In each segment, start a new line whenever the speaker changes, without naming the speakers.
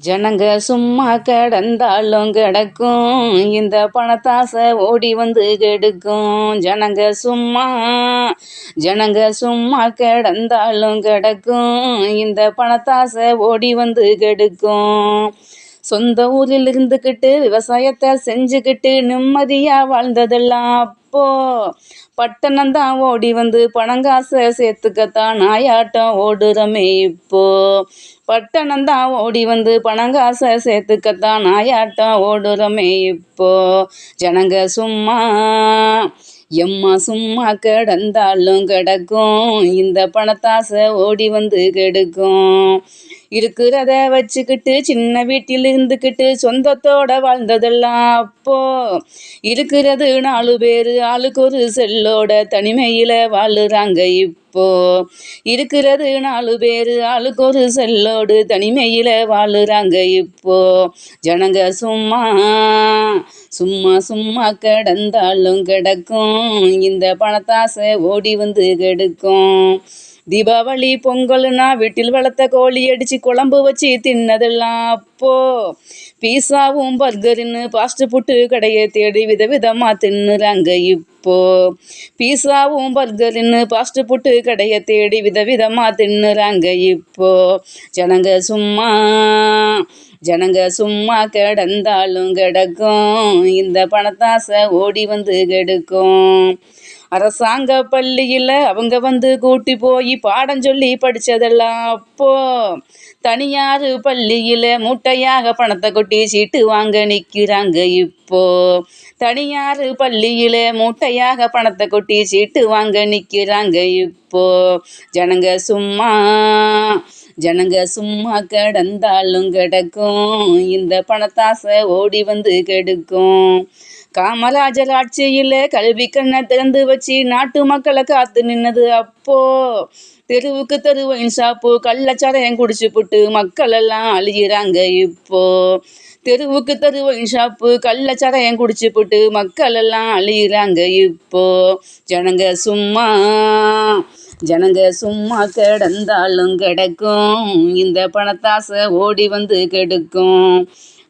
ஜனங்க சும்மா கிடந்தாலும் கிடக்கும், இந்த பணத்தாசை ஓடி வந்து கெடுக்கும். ஜனங்க சும்மா கிடந்தாலும் கிடக்கும், இந்த பணத்தாசை ஓடி வந்து கெடுக்கும். சொந்த ஊரில் இருந்துக்கிட்டு விவசாயத்தை செஞ்சுக்கிட்டு நிம்மதியா வாழ்ந்ததெல்லாம் அப்போ. பட்டணம்தான் ஓடி வந்து பணங்காசை சேர்த்துக்கத்தான் நாயாட்டம் ஓடுறமே இப்போ. பட்டணம்தான் ஓடி வந்து பணங்காசை சேர்த்துக்கத்தான் நாயாட்டம் ஓடுறமே இப்போ. ஜனங்க சும்மா கிடந்தாலும் கிடக்கும், இந்த பணத்தாசை ஓடி வந்து கெடுக்கும். இருக்கிறத வச்சுக்கிட்டு சின்ன வீட்டில் இருந்துக்கிட்டு சொந்தத்தோட வாழ்ந்ததெல்லாம் அப்போ. இருக்கிறது 4 பேரு ஆளுக்கு ஒரு செல்லோட தனிமையில வாழுறாங்க இப்போ. இருக்கிறது 4 பேரு ஆளுக்கு ஒரு செல்லோடு தனிமையில வாழுறாங்க இப்போ. ஜனங்க சும்மா கிடந்தாலும் கிடக்கும், இந்த பணத்தாசை ஓடி வந்து கெடுக்கும். தீபாவளி பொங்கல்னா வீட்டில் வளர்த்த கோழி அடிச்சு குழம்பு வச்சு தின்னதெல்லாம் அப்போ. பீஸாவும் பர்கர்னு ஃபாஸ்ட் ஃபுட்டு கடையை தேடி விதவிதமா தின்னுறாங்க இப்போ. பீஸாவும் பர்கர்னு ஃபாஸ்ட் ஃபுட்டு கடையை தேடி விதவிதமா தின்னுறாங்க இப்போ. ஜனங்க சும்மா கிடந்தாலும் கிடக்கும், இந்த பணத்தாசை ஓடி வந்து கெடுக்கும். அரசாங்க பள்ளியில் அவங்க வந்து கூட்டி போய் பாடம் சொல்லி படித்ததெல்லாம் அப்போ. தனியார் பள்ளியில் மூட்டையாக பணத்தை கொட்டி சீட்டு வாங்க நிற்கிறாங்க இப்போ. தனியார் பள்ளியில் மூட்டையாக பணத்தை கொட்டி சீட்டு வாங்க நிற்கிறாங்க இப்போ. ஜனங்க சும்மா கிடந்தாலும் கிடக்கும், இந்த பணத்தாசை ஓடி வந்து கெடுக்கும். காமராஜர் ஆட்சியில் கல்வி கண்ணை திறந்து வச்சு நாட்டு மக்களை காத்து நின்னது அப்போ. தெருவுக்கு தெரு ஒயின் ஷாப்பு கள்ளச்சாராயம் குடிச்சு புட்டு மக்கள் எல்லாம் அழுகிறாங்க இப்போ. தெருவுக்கு தெரு ஒயின் ஷாப்பு கள்ளச்சாராயம் குடிச்சு புட்டு மக்கள் எல்லாம் அழுகிறாங்க இப்போ. ஜனங்க சும்மா கிடந்தாலும் கிடக்கும், இந்த பணத்தாசை ஓடி வந்து கெடுக்கும்.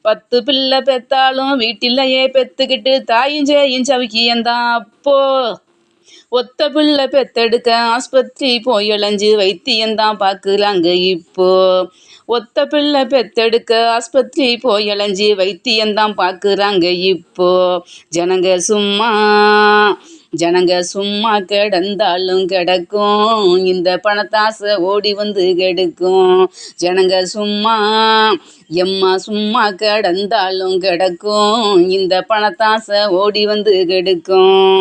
10 பிள்ளை பெத்தாலும் வீட்டிலையே பெத்துக்கிட்டு தாயும் சேயும் சவிக்கியந்தான் அப்போ. ஒத்த பிள்ளை பெத்தெடுக்க ஆஸ்பத்திரி போய் இளைஞ்சு வைத்தியந்தான் பார்க்குறாங்க இப்போ. ஒத்த பிள்ளை பெத்தெடுக்க ஆஸ்பத்திரி போய் இளைஞ்சு வைத்தியந்தான் பார்க்குறாங்க இப்போ. ஜனங்க சும்மா கிடந்தாலும் கிடக்கும், இந்த பணத்தாசை ஓடி வந்து கெடுக்கும். ஜனங்க சும்மா கிடந்தாலும் கிடக்கும், இந்த பணத்தாசை ஓடி வந்து கெடுக்கும்.